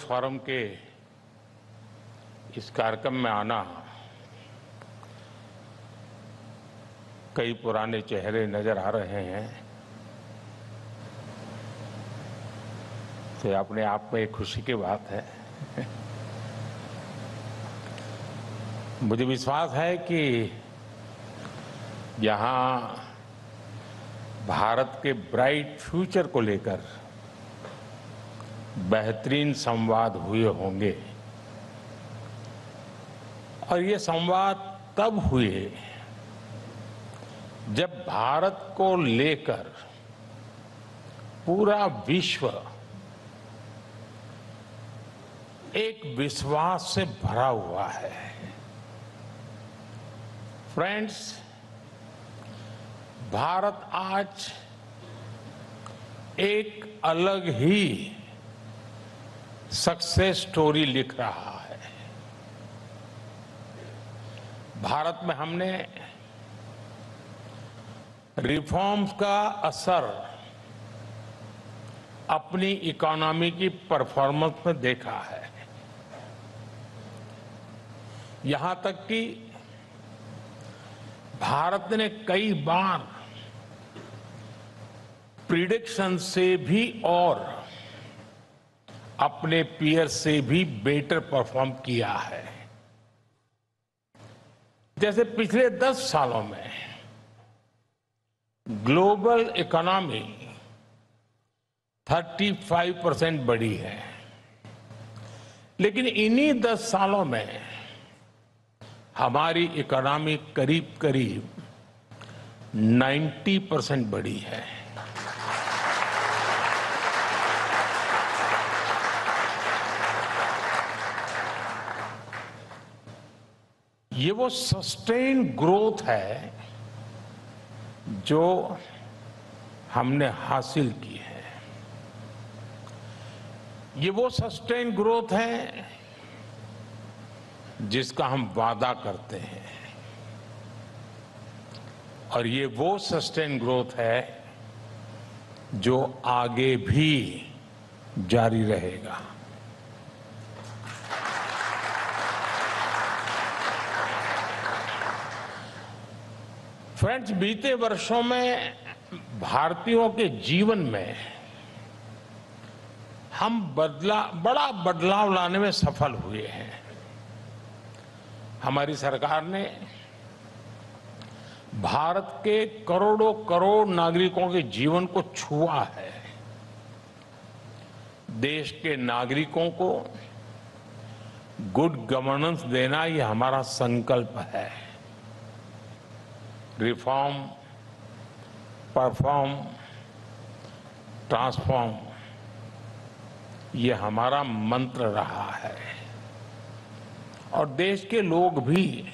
Forum के इस कार्यक्रम में आना कई पुराने चेहरे नजर आ रहे हैं, तो अपने आप में एक खुशी की बात है। मुझे विश्वास है कि यहाँ भारत के ब्राइट फ्यूचर को लेकर बेहतरीन संवाद हुए होंगे और ये संवाद तब हुए जब भारत को लेकर पूरा विश्व एक विश्वास से भरा हुआ है। फ्रेंड्स, भारत आज एक अलग ही सक्सेस स्टोरी लिख रहा है। भारत में हमने रिफॉर्म्स का असर अपनी इकोनॉमी की परफॉर्मेंस में देखा है। यहां तक कि भारत ने कई बार प्रिडिक्शन से भी और अपने पीयर से भी बेटर परफॉर्म किया है। जैसे पिछले 10 सालों में ग्लोबल इकोनॉमी 35% बढ़ी है, लेकिन इन्हीं 10 सालों में हमारी इकोनॉमी करीब करीब 90% बढ़ी है। ये वो सस्टेन ग्रोथ है जो हमने हासिल की है। ये वो सस्टेन ग्रोथ है जिसका हम वादा करते हैं और ये वो सस्टेन ग्रोथ है जो आगे भी जारी रहेगा। फ्रेंड्स, बीते वर्षों में भारतीयों के जीवन में हम बड़ा बदलाव लाने में सफल हुए हैं। हमारी सरकार ने भारत के करोड़ों करोड़ नागरिकों के जीवन को छुआ है। देश के नागरिकों को गुड गवर्नेंस देना ये हमारा संकल्प है। रिफॉर्म, परफॉर्म, ट्रांसफॉर्म, ये हमारा मंत्र रहा है और देश के लोग भी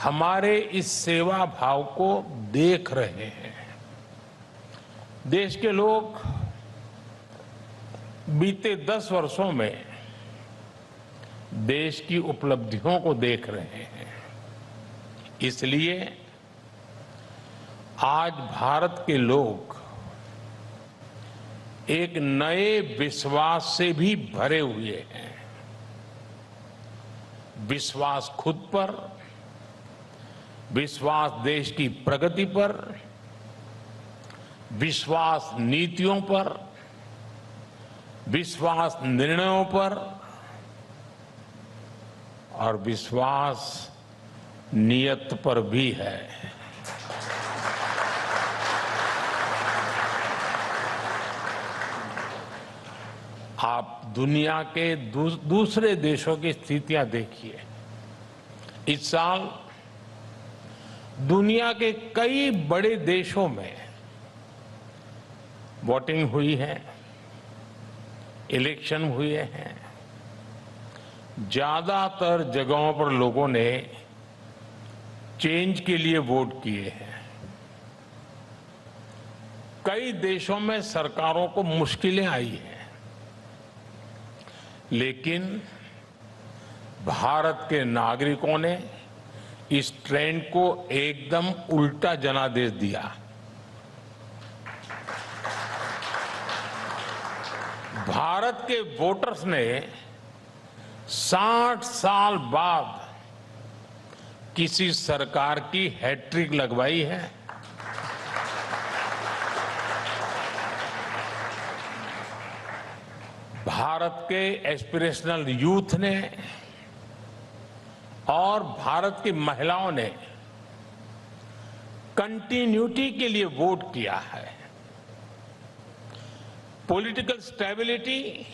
हमारे इस सेवा भाव को देख रहे हैं। देश के लोग बीते 10 वर्षों में देश की उपलब्धियों को देख रहे हैं। इसलिए आज भारत के लोग एक नए विश्वास से भी भरे हुए हैं। विश्वास खुद पर, विश्वास देश की प्रगति पर, विश्वास नीतियों पर, विश्वास निर्णयों पर और विश्वास नियत पर भी है। आप दुनिया के दूसरे देशों की स्थितियां देखिए। इस साल दुनिया के कई बड़े देशों में वोटिंग हुई है, इलेक्शन हुए हैं। ज्यादातर जगहों पर लोगों ने चेंज के लिए वोट किए हैं। कई देशों में सरकारों को मुश्किलें आई हैं, लेकिन भारत के नागरिकों ने इस ट्रेंड को एकदम उल्टा जनादेश दिया। भारत के वोटर्स ने 60 साल बाद किसी सरकार की हैट्रिक लगवाई है। भारत के एस्पिरेशनल यूथ ने और भारत की महिलाओं ने कंटिन्यूटी के लिए वोट किया है। पॉलिटिकल स्टेबिलिटी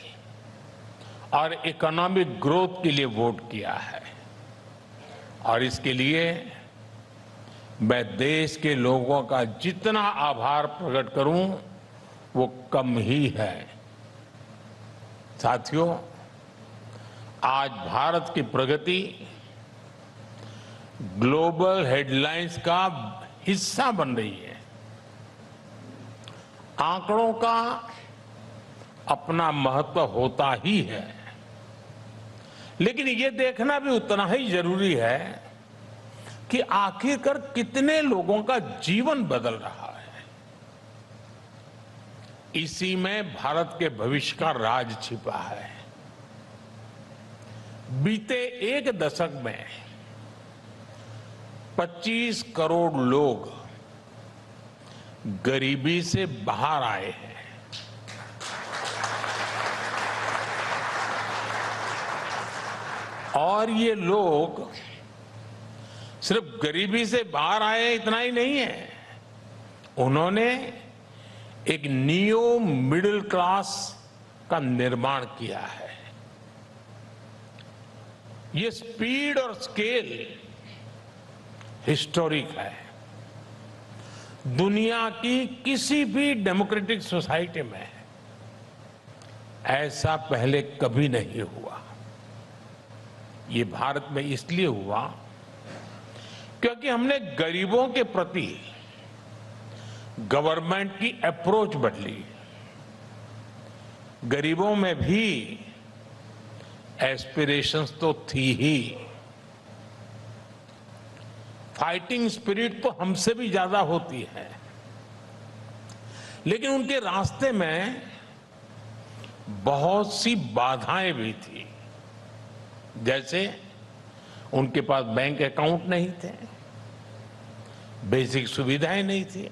और इकोनॉमिक ग्रोथ के लिए वोट किया है और इसके लिए मैं देश के लोगों का जितना आभार प्रकट करूं वो कम ही है। साथियों, आज भारत की प्रगति ग्लोबल हेडलाइंस का हिस्सा बन रही है। आंकड़ों का अपना महत्व होता ही है, लेकिन ये देखना भी उतना ही जरूरी है कि आखिरकार कितने लोगों का जीवन बदल रहा है। इसी में भारत के भविष्य का राज छिपा है। बीते एक दशक में 25 करोड़ लोग गरीबी से बाहर आए हैं। और ये लोग सिर्फ गरीबी से बाहर आए इतना ही नहीं है, उन्होंने एक नियो मिडिल क्लास का निर्माण किया है। ये स्पीड और स्केल हिस्टोरिक है। दुनिया की किसी भी डेमोक्रेटिक सोसाइटी में ऐसा पहले कभी नहीं हुआ। ये भारत में इसलिए हुआ क्योंकि हमने गरीबों के प्रति गवर्नमेंट की अप्रोच बदली। गरीबों में भी एस्पिरेशंस तो थी ही, फाइटिंग स्पिरिट तो हमसे भी ज्यादा होती है, लेकिन उनके रास्ते में बहुत सी बाधाएं भी थी। जैसे उनके पास बैंक अकाउंट नहीं थे, बेसिक सुविधाएं नहीं थी,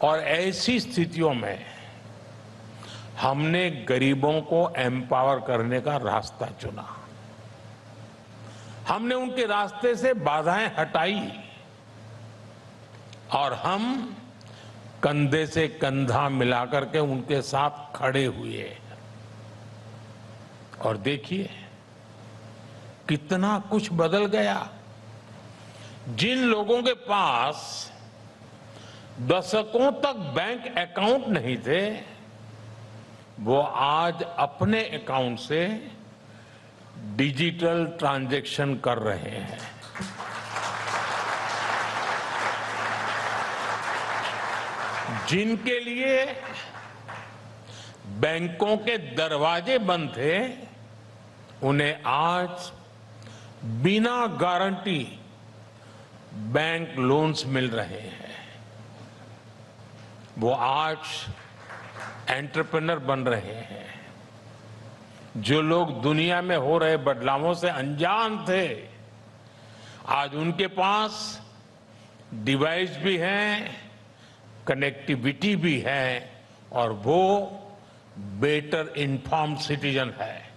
और ऐसी स्थितियों में हमने गरीबों को एम्पावर करने का रास्ता चुना। हमने उनके रास्ते से बाधाएं हटाई और हम कंधे से कंधा मिलाकर के उनके साथ खड़े हुए। और देखिए कितना कुछ बदल गया। जिन लोगों के पास दशकों तक बैंक अकाउंट नहीं थे, वो आज अपने अकाउंट से डिजिटल ट्रांजैक्शन कर रहे हैं। जिनके लिए बैंकों के दरवाजे बंद थे, उन्हें आज बिना गारंटी बैंक लोन्स मिल रहे हैं। वो आज एंटरप्रेन्योर बन रहे हैं। जो लोग दुनिया में हो रहे बदलावों से अनजान थे, आज उनके पास डिवाइस भी हैं, कनेक्टिविटी भी है और वो बेटर इन्फॉर्म्ड सिटीजन है।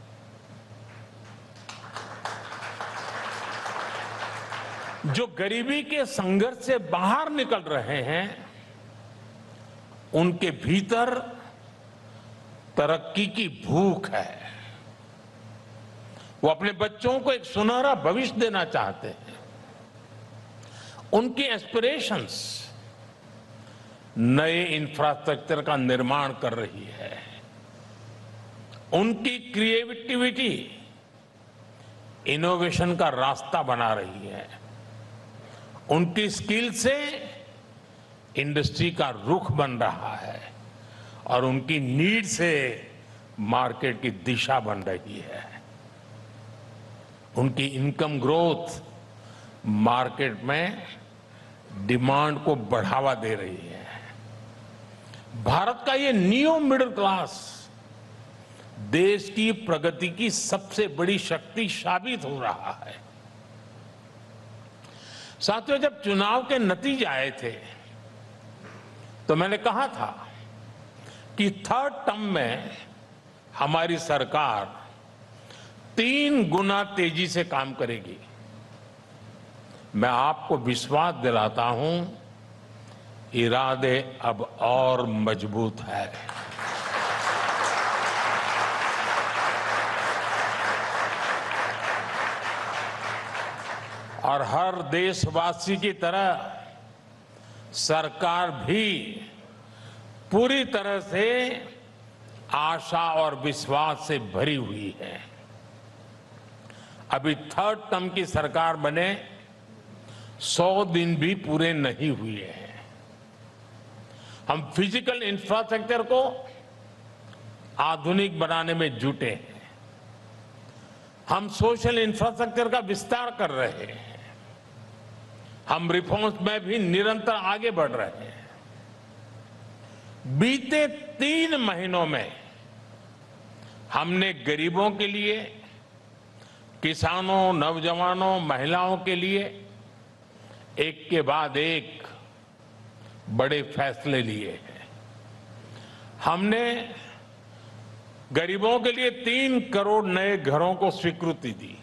जो गरीबी के संघर्ष से बाहर निकल रहे हैं, उनके भीतर तरक्की की भूख है। वो अपने बच्चों को एक सुनहरा भविष्य देना चाहते हैं। उनकी एस्पिरेशंस नए इंफ्रास्ट्रक्चर का निर्माण कर रही है। उनकी क्रिएटिविटी इनोवेशन का रास्ता बना रही है। उनकी स्किल से इंडस्ट्री का रुख बन रहा है और उनकी नीड से मार्केट की दिशा बन रही है। उनकी इनकम ग्रोथ मार्केट में डिमांड को बढ़ावा दे रही है। भारत का ये नियो मिडिल क्लास देश की प्रगति की सबसे बड़ी शक्ति साबित हो रहा है। साथियों, जब चुनाव के नतीजे आए थे तो मैंने कहा था कि थर्ड टर्म में हमारी सरकार 3 गुना तेजी से काम करेगी। मैं आपको विश्वास दिलाता हूं, इरादे अब और मजबूत है। और हर देशवासी की तरह सरकार भी पूरी तरह से आशा और विश्वास से भरी हुई है। अभी थर्ड टर्म की सरकार बने 100 दिन भी पूरे नहीं हुए हैं। हम फिजिकल इंफ्रास्ट्रक्चर को आधुनिक बनाने में जुटे हैं। हम सोशल इंफ्रास्ट्रक्चर का विस्तार कर रहे हैं। हम रिफॉर्म्स में भी निरंतर आगे बढ़ रहे हैं। बीते 3 महीनों में हमने गरीबों के लिए, किसानों, नौजवानों, महिलाओं के लिए एक के बाद एक बड़े फैसले लिए हैं। हमने गरीबों के लिए 3 करोड़ नए घरों को स्वीकृति दी।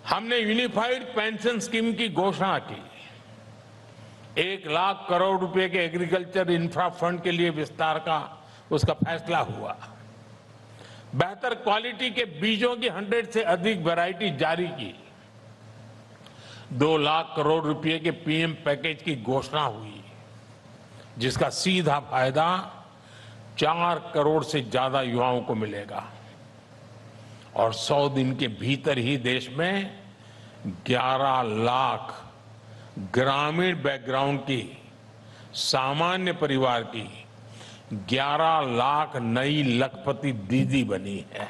हमने यूनिफाइड पेंशन स्कीम की घोषणा की। 1 लाख करोड़ रुपए के एग्रीकल्चर इंफ्रा फंड के लिए विस्तार का उसका फैसला हुआ। बेहतर क्वालिटी के बीजों की 100 से अधिक वैरायटी जारी की। 2 लाख करोड़ रुपए के पीएम पैकेज की घोषणा हुई, जिसका सीधा फायदा 4 करोड़ से ज्यादा युवाओं को मिलेगा। और 100 दिन के भीतर ही देश में 11 लाख ग्रामीण बैकग्राउंड की सामान्य परिवार की 11 लाख नई लखपति दीदी बनी है।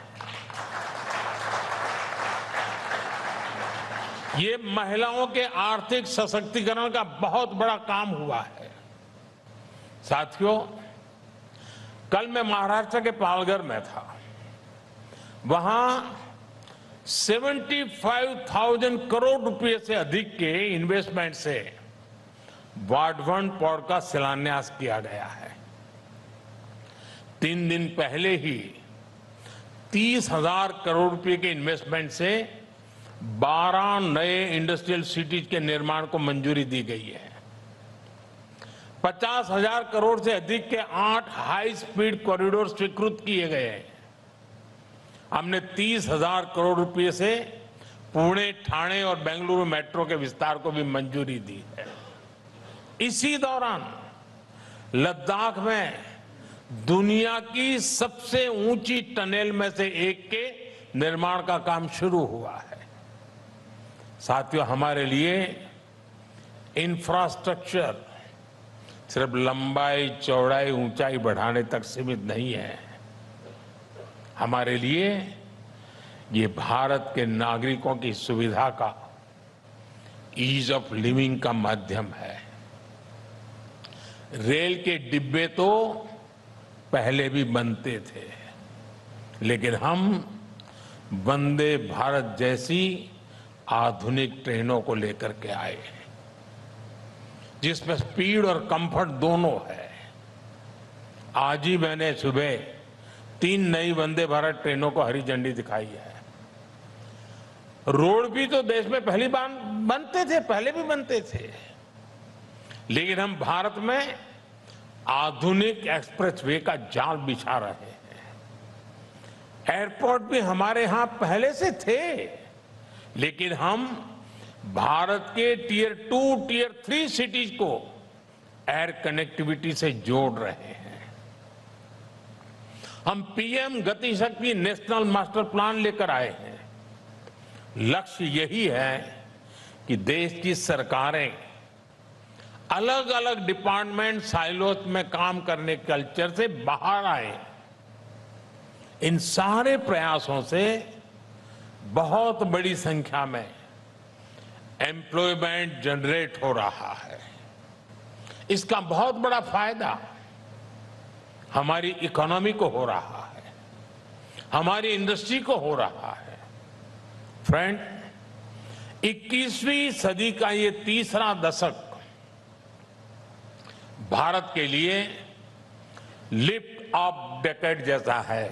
ये महिलाओं के आर्थिक सशक्तिकरण का बहुत बड़ा काम हुआ है। साथियों, कल मैं महाराष्ट्र के पालघर में था। वहां 75,000 करोड़ रुपए से अधिक के इन्वेस्टमेंट से वाढवण पोर्ट का शिलान्यास किया गया है। 3 दिन पहले ही 30,000 करोड़ रुपए के इन्वेस्टमेंट से 12 नए इंडस्ट्रियल सिटीज के निर्माण को मंजूरी दी गई है। 50,000 करोड़ से अधिक के 8 हाई स्पीड कॉरिडोर स्वीकृत किए गए हैं। हमने 30,000 करोड़ रुपए से पुणे, ठाणे और बेंगलुरु मेट्रो के विस्तार को भी मंजूरी दी है। इसी दौरान लद्दाख में दुनिया की सबसे ऊंची टनल में से एक के निर्माण का काम शुरू हुआ है। साथियों, हमारे लिए इंफ्रास्ट्रक्चर सिर्फ लंबाई, चौड़ाई, ऊंचाई बढ़ाने तक सीमित नहीं है। हमारे लिए ये भारत के नागरिकों की सुविधा का, ईज ऑफ लिविंग का माध्यम है। रेल के डिब्बे तो पहले भी बनते थे, लेकिन हम वंदे भारत जैसी आधुनिक ट्रेनों को लेकर के आए, जिसमें स्पीड और कंफर्ट दोनों है। आज ही मैंने सुबह 3 नई वंदे भारत ट्रेनों को हरी झंडी दिखाई है। रोड भी तो देश में पहली बार बनते थे, पहले भी बनते थे, लेकिन हम भारत में आधुनिक एक्सप्रेसवे का जाल बिछा रहे हैं। एयरपोर्ट भी हमारे यहां पहले से थे, लेकिन हम भारत के टियर 2, टियर 3 सिटीज को एयर कनेक्टिविटी से जोड़ रहे हैं। हम पीएम गति शक्ति नेशनल मास्टर प्लान लेकर आए हैं। लक्ष्य यही है कि देश की सरकारें अलग अलग डिपार्टमेंट साइलोज में काम करने के कल्चर से बाहर आए। इन सारे प्रयासों से बहुत बड़ी संख्या में एम्प्लॉयमेंट जनरेट हो रहा है। इसका बहुत बड़ा फायदा हमारी इकोनॉमी को हो रहा है। हमारी इंडस्ट्री को हो रहा है। फ्रेंड, 21वीं सदी का ये तीसरा दशक भारत के लिए लिफ्ट ऑफ डेकेड जैसा है।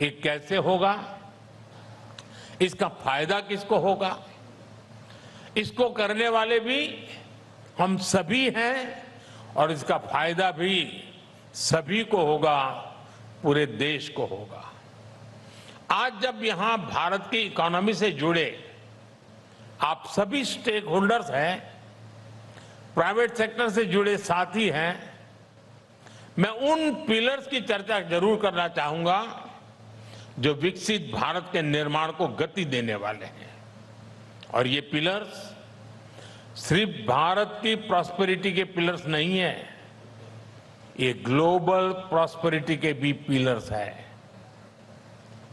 ये कैसे होगा? इसका फायदा किसको होगा? इसको करने वाले भी हम सभी हैं और इसका फायदा भी सभी को होगा, पूरे देश को होगा। आज जब यहां भारत की इकोनॉमी से जुड़े आप सभी स्टेक होल्डर्स हैं, प्राइवेट सेक्टर से जुड़े साथी हैं, मैं उन पिलर्स की चर्चा जरूर करना चाहूंगा जो विकसित भारत के निर्माण को गति देने वाले हैं। और ये पिलर्स सिर्फ भारत की प्रॉस्पेरिटी के पिलर्स नहीं है, ये ग्लोबल प्रॉस्पेरिटी के भी पिलर्स है।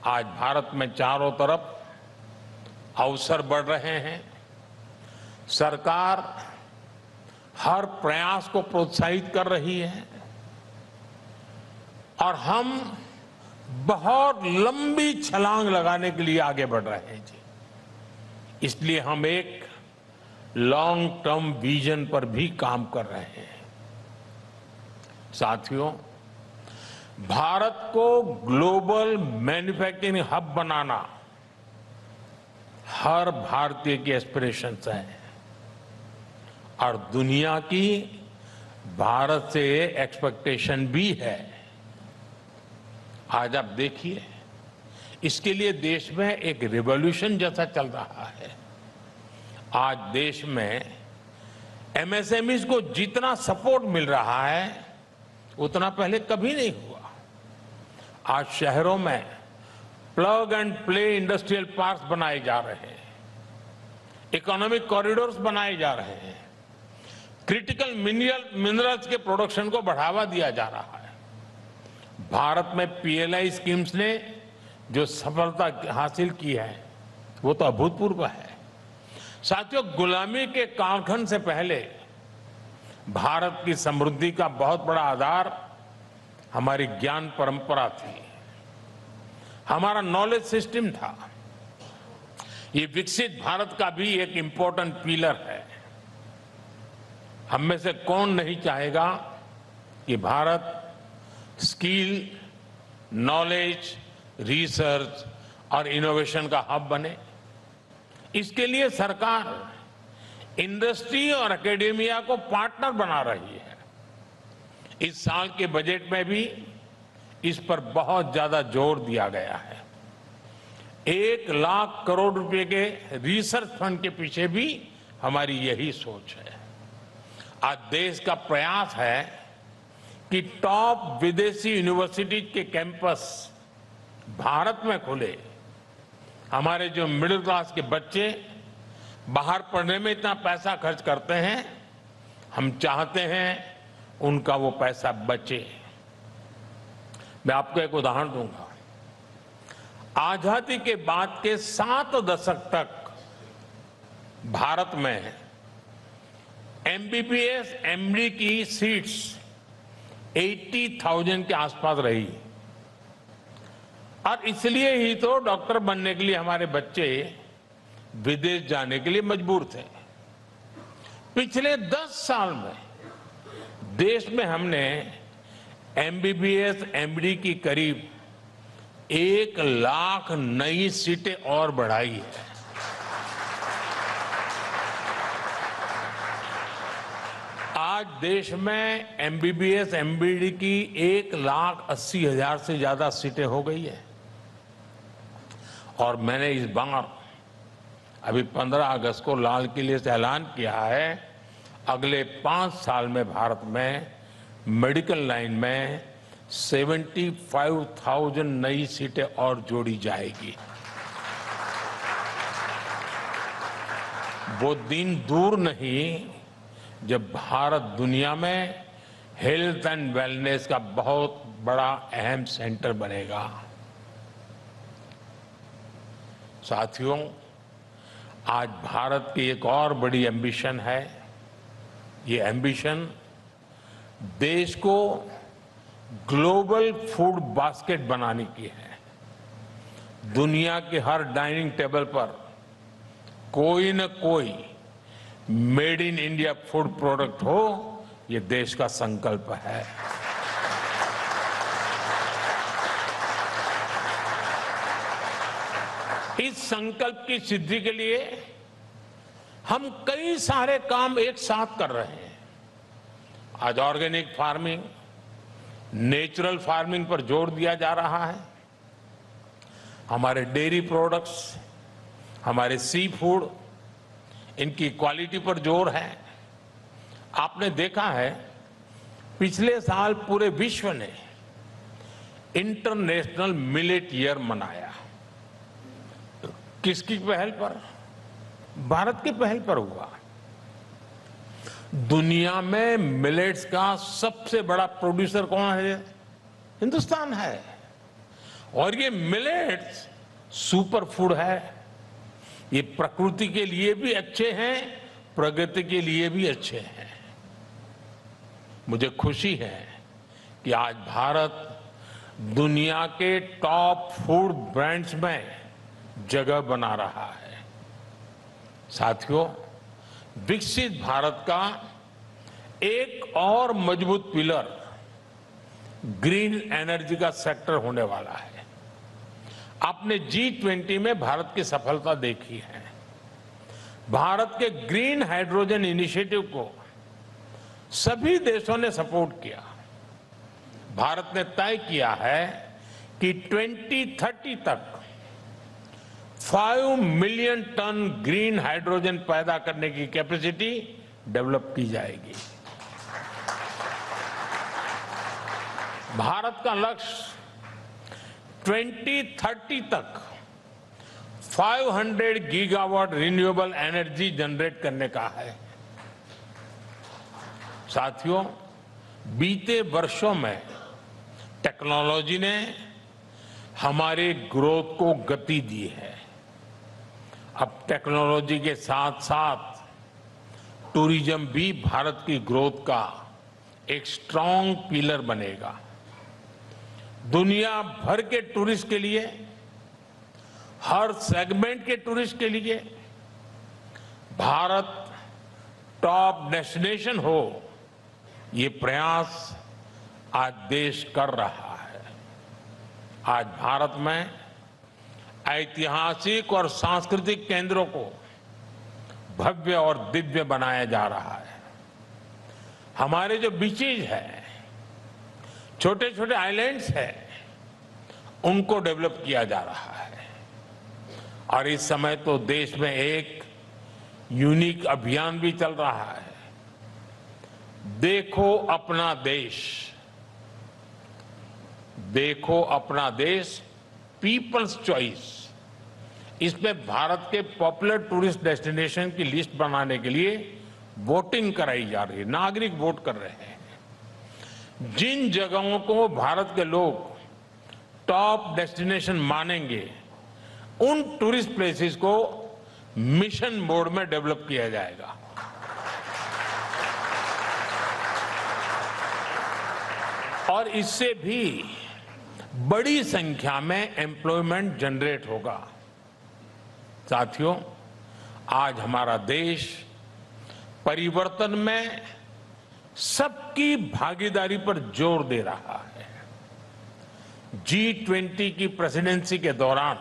आज भारत में चारों तरफ अवसर बढ़ रहे हैं। सरकार हर प्रयास को प्रोत्साहित कर रही है और हम बहुत लंबी छलांग लगाने के लिए आगे बढ़ रहे हैं जी। इसलिए हम एक लॉन्ग टर्म विजन पर भी काम कर रहे हैं। साथियों, भारत को ग्लोबल मैन्युफैक्चरिंग हब बनाना हर भारतीय की एस्पिरेशंस है और दुनिया की भारत से एक्सपेक्टेशन भी है। आज आप देखिए, इसके लिए देश में एक रिवॉल्यूशन जैसा चल रहा है। आज देश में एमएसएमईज को जितना सपोर्ट मिल रहा है उतना पहले कभी नहीं हुआ। आज शहरों में plug and play industrial parks बनाए जा रहे हैं, इकोनॉमिक कॉरिडोर्स बनाए जा रहे हैं, क्रिटिकल मिनरल्स के प्रोडक्शन को बढ़ावा दिया जा रहा है। भारत में पीएलआई स्कीम्स ने जो सफलता हासिल की है वो तो अभूतपूर्व है। साथियों, गुलामी के कालखंड से पहले भारत की समृद्धि का बहुत बड़ा आधार हमारी ज्ञान परंपरा थी, हमारा नॉलेज सिस्टम था। ये विकसित भारत का भी एक इंपॉर्टेंट पिलर है। हम में से कौन नहीं चाहेगा कि भारत स्किल, नॉलेज, रिसर्च और इनोवेशन का हब बने। इसके लिए सरकार इंडस्ट्री और एकेडेमिया को पार्टनर बना रही है। इस साल के बजट में भी इस पर बहुत ज्यादा जोर दिया गया है। 1 लाख करोड़ रुपए के रिसर्च फंड के पीछे भी हमारी यही सोच है। आज देश का प्रयास है कि टॉप विदेशी यूनिवर्सिटी के कैंपस भारत में खुले। हमारे जो मिडिल क्लास के बच्चे बाहर पढ़ने में इतना पैसा खर्च करते हैं, हम चाहते हैं उनका वो पैसा बचे। मैं आपको एक उदाहरण दूंगा। आजादी के बाद के 7 दशक तक भारत में एमबीबीएस, एमडी की सीट्स 80,000 के आसपास रही और इसलिए ही तो डॉक्टर बनने के लिए हमारे बच्चे विदेश जाने के लिए मजबूर थे। पिछले 10 साल में देश में हमने एमबीबीएस, एमडी की करीब 1 लाख नई सीटें और बढ़ाई है। आज देश में एमबीबीएस, एमडी की 1,80,000 से ज्यादा सीटें हो गई है। और मैंने इस बार अभी 15 अगस्त को लाल किले से ऐलान किया है, अगले 5 साल में भारत में मेडिकल लाइन में 75,000 नई सीटें और जोड़ी जाएगी। वो दिन दूर नहीं जब भारत दुनिया में हेल्थ एंड वेलनेस का बहुत बड़ा अहम सेंटर बनेगा। साथियों, आज भारत की एक और बड़ी एम्बिशन है। ये एम्बिशन देश को ग्लोबल फूड बास्केट बनाने की है। दुनिया के हर डाइनिंग टेबल पर कोई न कोई made in India food product हो, ये देश का संकल्प है। इस संकल्प की सिद्धि के लिए हम कई सारे काम एक साथ कर रहे हैं। आज ऑर्गेनिक फार्मिंग, नेचुरल फार्मिंग पर जोर दिया जा रहा है। हमारे डेयरी प्रोडक्ट्स, हमारे सी फूड, इनकी क्वालिटी पर जोर है। आपने देखा है, पिछले साल पूरे विश्व ने इंटरनेशनल मिलेट ईयर मनाया। किसकी पहल पर? भारत की पहल पर हुआ। दुनिया में मिलेट्स का सबसे बड़ा प्रोड्यूसर कौन है? हिंदुस्तान है। और ये मिलेट्स सुपर फूड है। ये प्रकृति के लिए भी अच्छे हैं, प्रगति के लिए भी अच्छे हैं। मुझे खुशी है कि आज भारत दुनिया के टॉप फूड ब्रांड्स में जगह बना रहा है। साथियों, विकसित भारत का एक और मजबूत पिलर ग्रीन एनर्जी का सेक्टर होने वाला है। आपने G20 में भारत की सफलता देखी है। भारत के ग्रीन हाइड्रोजन इनिशिएटिव को सभी देशों ने सपोर्ट किया। भारत ने तय किया है कि 2030 तक 5 मिलियन टन ग्रीन हाइड्रोजन पैदा करने की कैपेसिटी डेवलप की जाएगी। भारत का लक्ष्य 2030 तक 500 गीगावाट रिन्यूएबल एनर्जी जनरेट करने का है। साथियों, बीते वर्षों में टेक्नोलॉजी ने हमारे ग्रोथ को गति दी है। अब टेक्नोलॉजी के साथ साथ टूरिज्म भी भारत की ग्रोथ का एक स्ट्रांग पिलर बनेगा। दुनिया भर के टूरिस्ट के लिए, हर सेगमेंट के टूरिस्ट के लिए भारत टॉप डेस्टिनेशन हो, ये प्रयास आज देश कर रहा है। आज भारत में ऐतिहासिक और सांस्कृतिक केंद्रों को भव्य और दिव्य बनाया जा रहा है। हमारे जो बीचेज हैं, छोटे छोटे आइलैंड्स हैं, उनको डेवलप किया जा रहा है। और इस समय तो देश में एक यूनिक अभियान भी चल रहा है, देखो अपना देश। देखो अपना देश, पीपल्स चॉइस। इसमें भारत के पॉपुलर टूरिस्ट डेस्टिनेशन की लिस्ट बनाने के लिए वोटिंग कराई जा रही है। नागरिक वोट कर रहे हैं। जिन जगहों को भारत के लोग टॉप डेस्टिनेशन मानेंगे, उन टूरिस्ट प्लेसेस को मिशन मोड में डेवलप किया जाएगा। और इससे भी बड़ी संख्या में एम्प्लॉयमेंट जनरेट होगा। साथियों, आज हमारा देश परिवर्तन में सबकी भागीदारी पर जोर दे रहा है। G20 की प्रेसिडेंसी के दौरान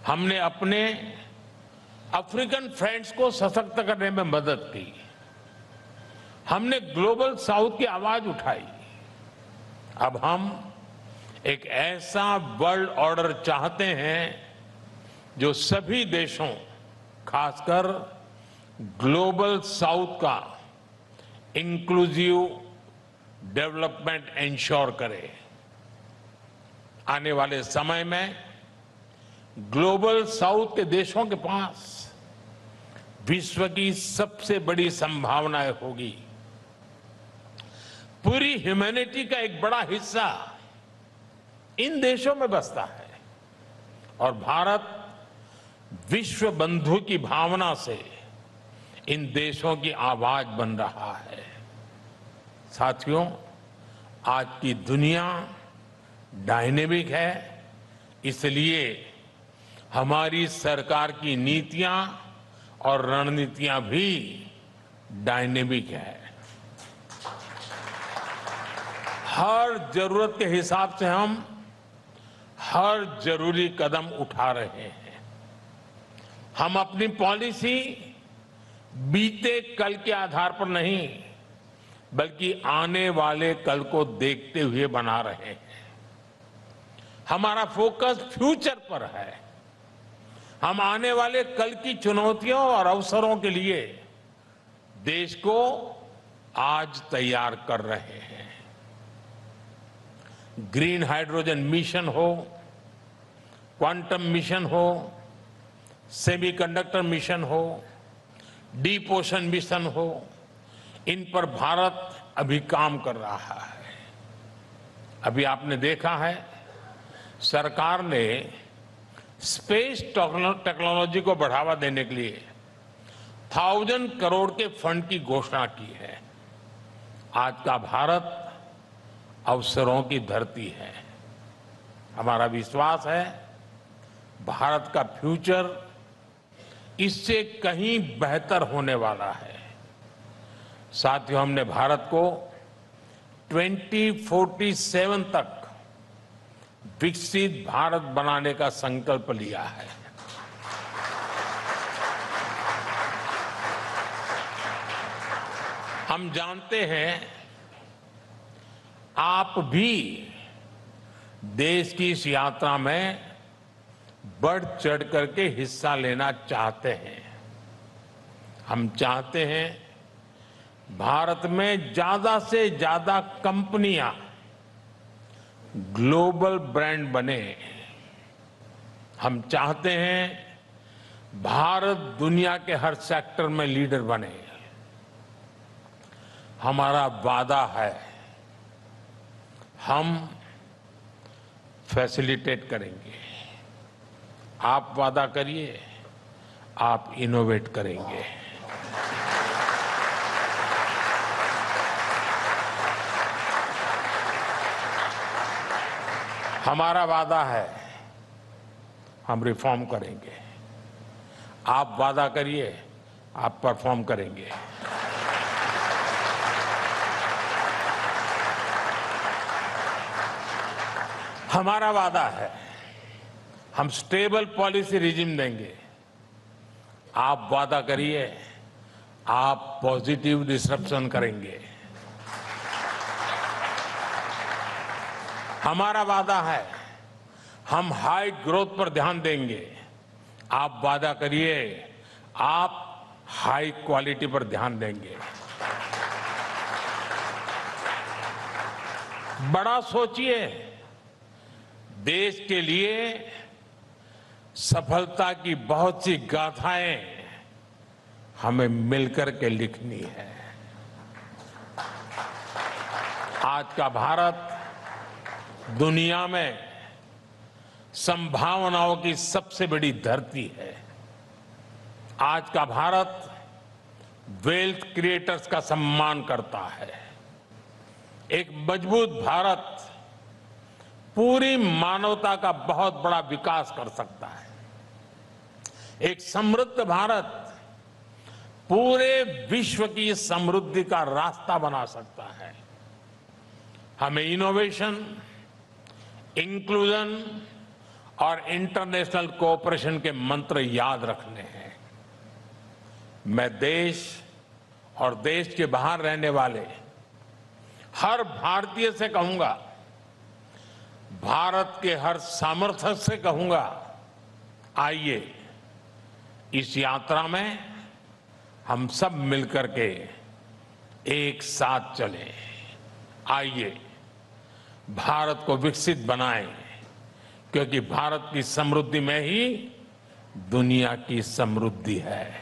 हमने अपने अफ्रीकन फ्रेंड्स को सशक्त करने में मदद की। हमने ग्लोबल साउथ की आवाज उठाई। अब हम एक ऐसा वर्ल्ड ऑर्डर चाहते हैं जो सभी देशों, खासकर ग्लोबल साउथ का इंक्लूसिव डेवलपमेंट इंश्योर करे। आने वाले समय में ग्लोबल साउथ के देशों के पास विश्व की सबसे बड़ी संभावनाएं होगी। पूरी ह्यूमैनिटी का एक बड़ा हिस्सा इन देशों में बसता है और भारत विश्व बंधु की भावना से इन देशों की आवाज बन रहा है। साथियों, आज की दुनिया डायनेमिक है, इसलिए हमारी सरकार की नीतियां और रणनीतियां भी डायनेमिक है। हर जरूरत के हिसाब से हम हर जरूरी कदम उठा रहे हैं। हम अपनी पॉलिसी बीते कल के आधार पर नहीं, बल्कि आने वाले कल को देखते हुए बना रहे हैं। हमारा फोकस फ्यूचर पर है। हम आने वाले कल की चुनौतियों और अवसरों के लिए देश को आज तैयार कर रहे हैं। ग्रीन हाइड्रोजन मिशन हो, क्वांटम मिशन हो, सेमीकंडक्टर मिशन हो, डीप ओशन मिशन हो, इन पर भारत अभी काम कर रहा है। अभी आपने देखा है, सरकार ने स्पेस टेक्नोलॉजी को बढ़ावा देने के लिए 1000 करोड़ के फंड की घोषणा की है। आज का भारत अवसरों की धरती है। हमारा विश्वास है भारत का फ्यूचर इससे कहीं बेहतर होने वाला है। साथियों, हमने भारत को 2047 तक विकसित भारत बनाने का संकल्प लिया है। हम जानते हैं आप भी देश की इस यात्रा में बढ़ चढ़ करके हिस्सा लेना चाहते हैं। हम चाहते हैं भारत में ज्यादा से ज्यादा कंपनियां ग्लोबल ब्रांड बने। हम चाहते हैं भारत दुनिया के हर सेक्टर में लीडर बने। हमारा वादा है, हम फैसिलिटेट करेंगे। आप वादा करिए, आप इनोवेट करेंगे। हमारा वादा है, हम रिफॉर्म करेंगे। आप वादा करिए, आप परफॉर्म करेंगे। हमारा वादा है, हम स्टेबल पॉलिसी रिजिम देंगे। आप वादा करिए, आप पॉजिटिव डिसरप्शन करेंगे। हमारा वादा है, हम हाई ग्रोथ पर ध्यान देंगे। आप वादा करिए, आप हाई क्वालिटी पर ध्यान देंगे। बड़ा सोचिए। देश के लिए सफलता की बहुत सी गाथाएं हमें मिलकर के लिखनी है। आज का भारत दुनिया में संभावनाओं की सबसे बड़ी धरती है। आज का भारत वेल्थ क्रिएटर्स का सम्मान करता है। एक मजबूत भारत पूरी मानवता का बहुत बड़ा विकास कर सकता है। एक समृद्ध भारत पूरे विश्व की समृद्धि का रास्ता बना सकता है। हमें इनोवेशन, इंक्लूजन और इंटरनेशनल कोऑपरेशन के मंत्र याद रखने हैं। मैं देश और देश के बाहर रहने वाले हर भारतीय से कहूंगा, भारत के हर सामर्थ्य से कहूंगा, आइए इस यात्रा में हम सब मिलकर के एक साथ चलें। आइए भारत को विकसित बनाएं, क्योंकि भारत की समृद्धि में ही दुनिया की समृद्धि है।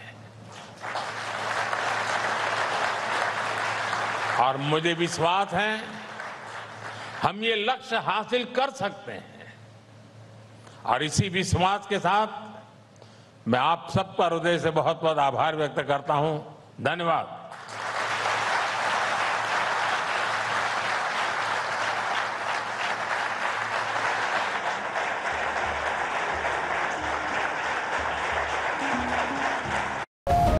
और मुझे विश्वास है हम ये लक्ष्य हासिल कर सकते हैं। और इसी विश्वास के साथ मैं आप सबका हृदय से बहुत बहुत आभार व्यक्त करता हूं। धन्यवाद।